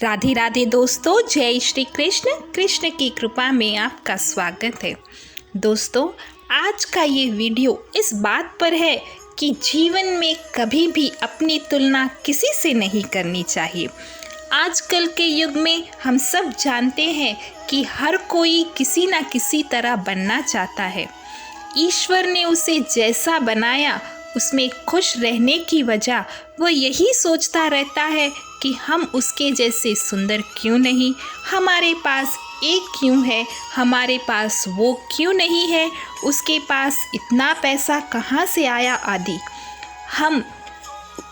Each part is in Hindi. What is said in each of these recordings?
राधे राधे दोस्तों, जय श्री कृष्ण। कृष्ण की कृपा में आपका स्वागत है। दोस्तों, आज का ये वीडियो इस बात पर है कि जीवन में कभी भी अपनी तुलना किसी से नहीं करनी चाहिए। आजकल के युग में हम सब जानते हैं कि हर कोई किसी न किसी तरह बनना चाहता है। ईश्वर ने उसे जैसा बनाया उसमें खुश रहने की वजह वो यही सोचता रहता है कि हम उसके जैसे सुंदर क्यों नहीं, हमारे पास एक क्यों है, हमारे पास वो क्यों नहीं है, उसके पास इतना पैसा कहाँ से आया आदि।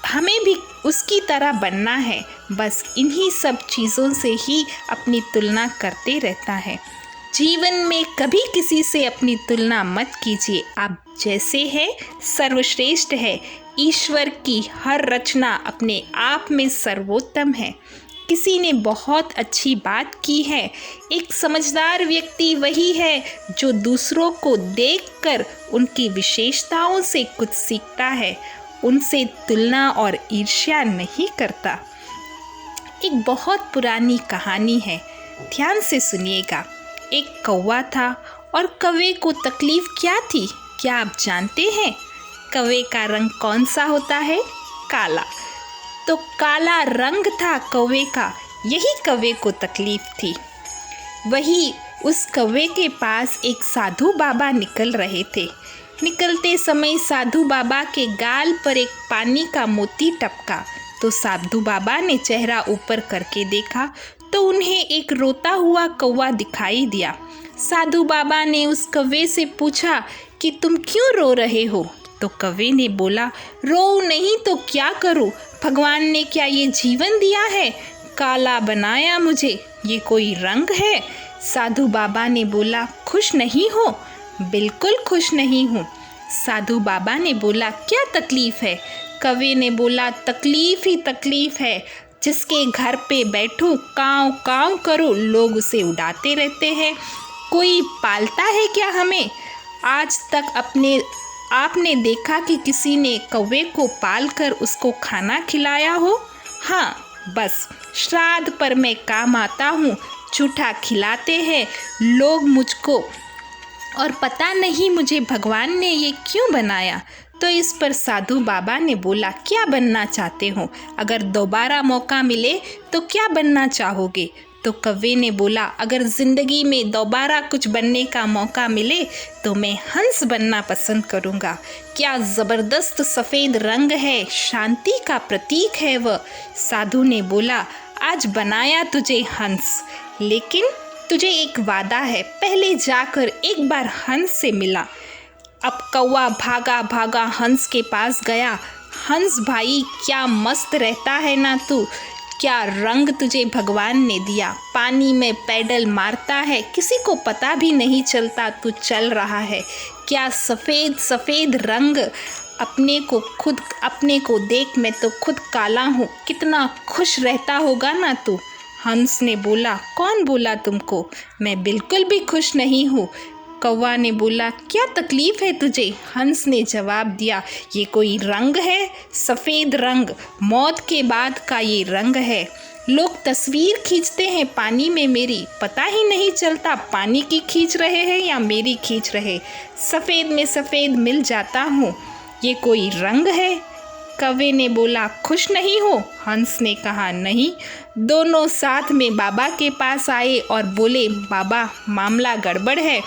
हमें भी उसकी तरह बनना है। बस इन्हीं सब चीज़ों से ही अपनी तुलना करते रहता है। जीवन में कभी किसी से अपनी तुलना मत कीजिए। आप जैसे हैं सर्वश्रेष्ठ है। ईश्वर की हर रचना अपने आप में सर्वोत्तम है। किसी ने बहुत अच्छी बात की है, एक समझदार व्यक्ति वही है जो दूसरों को देखकर उनकी विशेषताओं से कुछ सीखता है, उनसे तुलना और ईर्ष्या नहीं करता। एक बहुत पुरानी कहानी है, ध्यान से सुनिएगा। एक कौवा था और कौवे को तकलीफ क्या थी, क्या आप जानते हैं? कौवे का रंग कौन सा होता है? काला। तो काला रंग था कौवे का, यही कौवे को तकलीफ थी। वही उस कौवे के पास एक साधु बाबा निकल रहे थे। निकलते समय साधु बाबा के गाल पर एक पानी का मोती टपका। तो साधु बाबा ने चेहरा ऊपर करके देखा तो उन्हें एक रोता हुआ कौवा दिखाई दिया। साधु बाबा ने उस कौवे से पूछा कि तुम क्यों रो रहे हो? तो कौवे ने बोला, रो नहीं तो क्या करूं? भगवान ने क्या ये जीवन दिया है? काला बनाया मुझे, ये कोई रंग है? साधु बाबा ने बोला, खुश नहीं हो? बिल्कुल खुश नहीं हूँ। साधु बाबा ने बोला, क्या तकलीफ है? कौवे ने बोला, तकलीफ ही तकलीफ है। जिसके घर पे बैठूं काँव काँव करूं, लोग उसे उड़ाते रहते हैं। कोई पालता है क्या हमें? आज तक आपने देखा कि किसी ने कौवे को पालकर उसको खाना खिलाया हो? हाँ, बस श्राद्ध पर मैं काम आता हूँ, झूठा खिलाते हैं लोग मुझको और पता नहीं मुझे भगवान ने ये क्यों बनाया। तो इस पर साधु बाबा ने बोला, क्या बनना चाहते हो? अगर दोबारा मौका मिले तो क्या बनना चाहोगे? तो कौवे ने बोला, अगर ज़िंदगी में दोबारा कुछ बनने का मौका मिले तो मैं हंस बनना पसंद करूँगा। क्या ज़बरदस्त सफ़ेद रंग है, शांति का प्रतीक है वह। साधु ने बोला, आज बनाया तुझे हंस, लेकिन तुझे एक वादा है, पहले जाकर एक बार हंस से मिला। अब कौवा भागा भागा हंस के पास गया। हंस भाई, क्या मस्त रहता है ना तू, क्या रंग तुझे भगवान ने दिया। पानी में पैडल मारता है, किसी को पता भी नहीं चलता तू चल रहा है। क्या सफ़ेद सफ़ेद रंग, अपने को देख मैं तो खुद काला हूँ, कितना खुश रहता होगा ना तू। हंस ने बोला, कौन बोला तुमको? मैं बिल्कुल भी खुश नहीं हूँ। कौवा ने बोला, क्या तकलीफ है तुझे? हंस ने जवाब दिया, ये कोई रंग है, सफ़ेद रंग, मौत के बाद का ये रंग है। लोग तस्वीर खींचते हैं पानी में मेरी, पता ही नहीं चलता पानी की खींच रहे हैं या मेरी खींच रहे। सफ़ेद में सफ़ेद मिल जाता हूँ, ये कोई रंग है? कौवे ने बोला, खुश नहीं हो? हंस ने कहा, नहीं। दोनों साथ में बाबा के पास आए और बोले, बाबा मामला गड़बड़ है।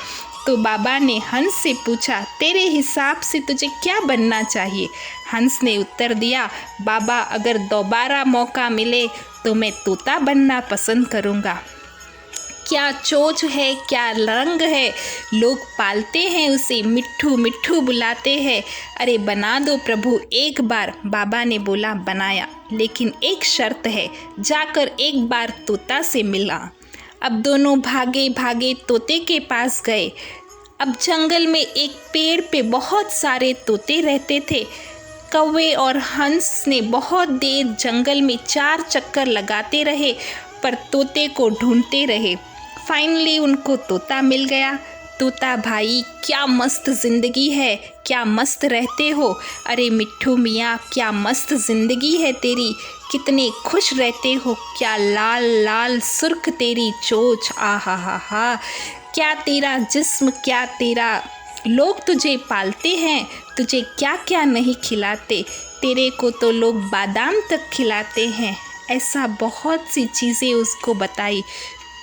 तो बाबा ने हंस से पूछा, तेरे हिसाब से तुझे क्या बनना चाहिए? हंस ने उत्तर दिया, बाबा अगर दोबारा मौका मिले तो मैं तोता बनना पसंद करूँगा। क्या चोंच है, क्या रंग है, लोग पालते हैं उसे, मिट्ठू मिट्ठू बुलाते हैं। अरे बना दो प्रभु एक बार। बाबा ने बोला, बनाया, लेकिन एक शर्त है, जाकर एक बार तोता से मिला। अब दोनों भागे भागे तोते के पास गए। अब जंगल में एक पेड़ पे बहुत सारे तोते रहते थे। कौवे और हंस ने बहुत देर जंगल में 4 चक्कर लगाते रहे, पर तोते को ढूंढते रहे। फाइनली उनको तोता मिल गया। तोता भाई क्या मस्त ज़िंदगी है, क्या मस्त रहते हो। अरे मिट्ठू मियाँ क्या मस्त ज़िंदगी है तेरी, कितने खुश रहते हो। क्या लाल लाल सुर्ख तेरी चोंच, आ हा, क्या तेरा जिस्म, क्या तेरा लोग तुझे पालते हैं, तुझे क्या क्या नहीं खिलाते, तेरे को तो लोग बादाम तक खिलाते हैं। ऐसा बहुत सी चीज़ें उसको बताई।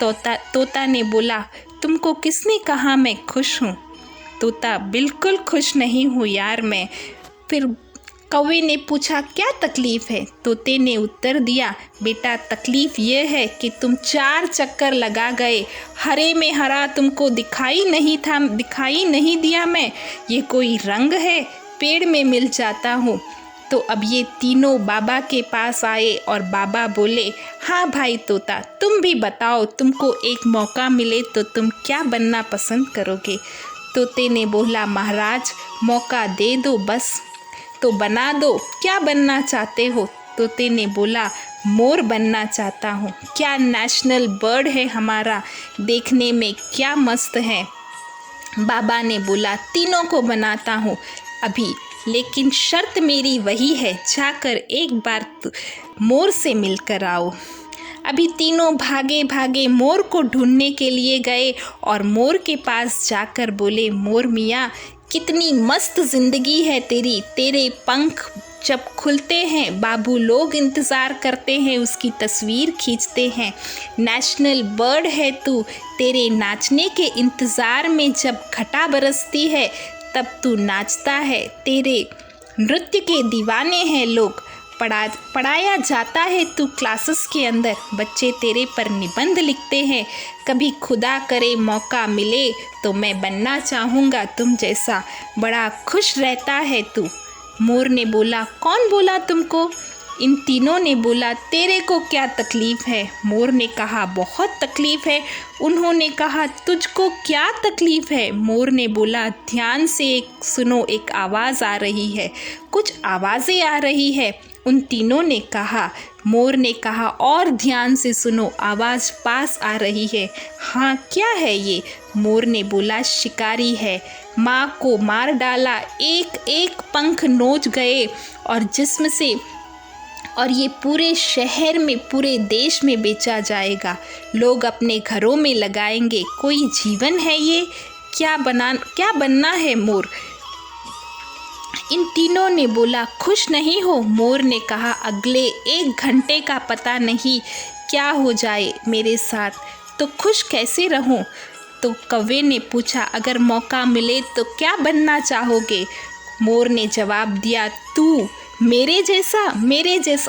तोता ने बोला, तुमको किसने कहा मैं खुश हूँ। तोता, बिल्कुल खुश नहीं हूँ यार मैं। फिर कौवे ने पूछा, क्या तकलीफ़ है। तोते ने उत्तर दिया, बेटा तकलीफ़ ये है कि तुम 4 चक्कर लगा गए, हरे में हरा तुमको दिखाई नहीं दिया मैं। ये कोई रंग है, पेड़ में मिल जाता हूँ। तो अब ये तीनों बाबा के पास आए और बाबा बोले, हाँ भाई तोता, तुम भी बताओ, तुमको एक मौका मिले तो तुम क्या बनना पसंद करोगे। तोते ने बोला, महाराज मौका दे दो बस तो बना दो, क्या बनना चाहते हो। तोते ने बोला, मोर बनना चाहता हूँ। क्या नेशनल बर्ड है हमारा, देखने में क्या मस्त है। बाबा ने बोला, तीनों को बनाता हूँ अभी, लेकिन शर्त मेरी वही है, जाकर एक बार मोर से मिलकर आओ। अभी तीनों भागे भागे मोर को ढूंढने के लिए गए और मोर के पास जाकर बोले, मोर मियाँ कितनी मस्त ज़िंदगी है तेरी, तेरे पंख जब खुलते हैं बाबू लोग इंतज़ार करते हैं, उसकी तस्वीर खींचते हैं। नेशनल बर्ड है तू, तेरे नाचने के इंतज़ार में जब घटा बरसती है तब तू नाचता है, तेरे नृत्य के दीवाने हैं लोग। पढ़ाया जाता है तू क्लासेस के अंदर, बच्चे तेरे पर निबंध लिखते हैं। कभी खुदा करे मौका मिले तो मैं बनना चाहूँगा तुम जैसा, बड़ा खुश रहता है तू। मोर ने बोला, कौन बोला तुमको। इन तीनों ने बोला, तेरे को क्या तकलीफ़ है। मोर ने कहा, बहुत तकलीफ़ है। उन्होंने कहा, तुझको क्या तकलीफ़ है। मोर ने बोला, ध्यान से सुनो, एक आवाज़ आ रही है, कुछ आवाज़ें आ रही है। उन तीनों ने कहा, मोर ने कहा, और ध्यान से सुनो, आवाज़ पास आ रही है। हाँ क्या है ये। मोर ने बोला, शिकारी है, माँ को मार डाला, एक एक पंख नोच गए और जिस्म से, और ये पूरे शहर में, पूरे देश में बेचा जाएगा, लोग अपने घरों में लगाएंगे। कोई जीवन है ये, क्या बनना है मोर। इन तीनों ने बोला, खुश नहीं हो। मोर ने कहा, अगले 1 घंटे का पता नहीं क्या हो जाए मेरे साथ, तो खुश कैसे रहूं। तो कौवे ने पूछा, अगर मौका मिले तो क्या बनना चाहोगे। मोर ने जवाब दिया, तू मेरे जैसा।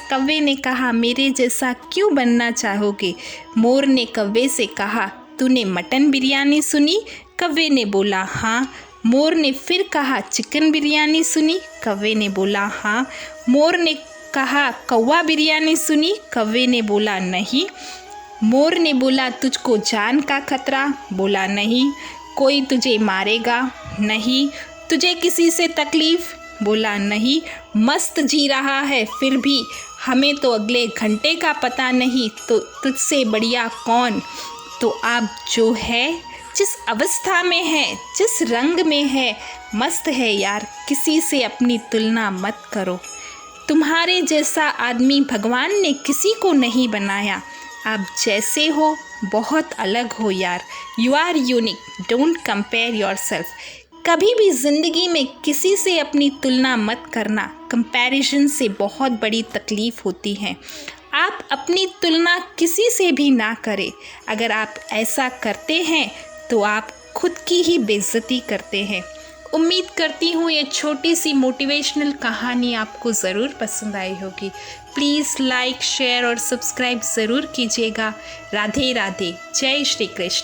कौवे ने कहा, मेरे जैसा क्यों बनना चाहोगे। मोर ने कौवे से कहा, तूने मटन बिरयानी सुनी। कौवे ने बोला, हाँ। मोर ने फिर कहा, चिकन बिरयानी सुनी। कौवे ने बोला, हाँ। मोर ने कहा, कौवा बिरयानी सुनी। कौवे ने बोला, नहीं। मोर ने बोला, तुझको जान का खतरा। बोला, नहीं। कोई तुझे मारेगा। नहीं। तुझे किसी से तकलीफ़। बोला, नहीं। मस्त जी रहा है, फिर भी हमें तो अगले घंटे का पता नहीं, तो तुझसे बढ़िया कौन। तो आप जो है, जिस अवस्था में है, जिस रंग में है, मस्त है यार, किसी से अपनी तुलना मत करो। तुम्हारे जैसा आदमी भगवान ने किसी को नहीं बनाया। आप जैसे हो बहुत अलग हो यार, you are unique, don't compare yourself. कभी भी ज़िंदगी में किसी से अपनी तुलना मत करना, कंपैरिजन से बहुत बड़ी तकलीफ़ होती है। आप अपनी तुलना किसी से भी ना करें। अगर आप ऐसा करते हैं तो आप खुद की ही बेइज्जती करते हैं। उम्मीद करती हूँ ये छोटी सी मोटिवेशनल कहानी आपको ज़रूर पसंद आई होगी। प्लीज़ लाइक, शेयर और सब्सक्राइब ज़रूर कीजिएगा। राधे राधे, जय श्री कृष्ण।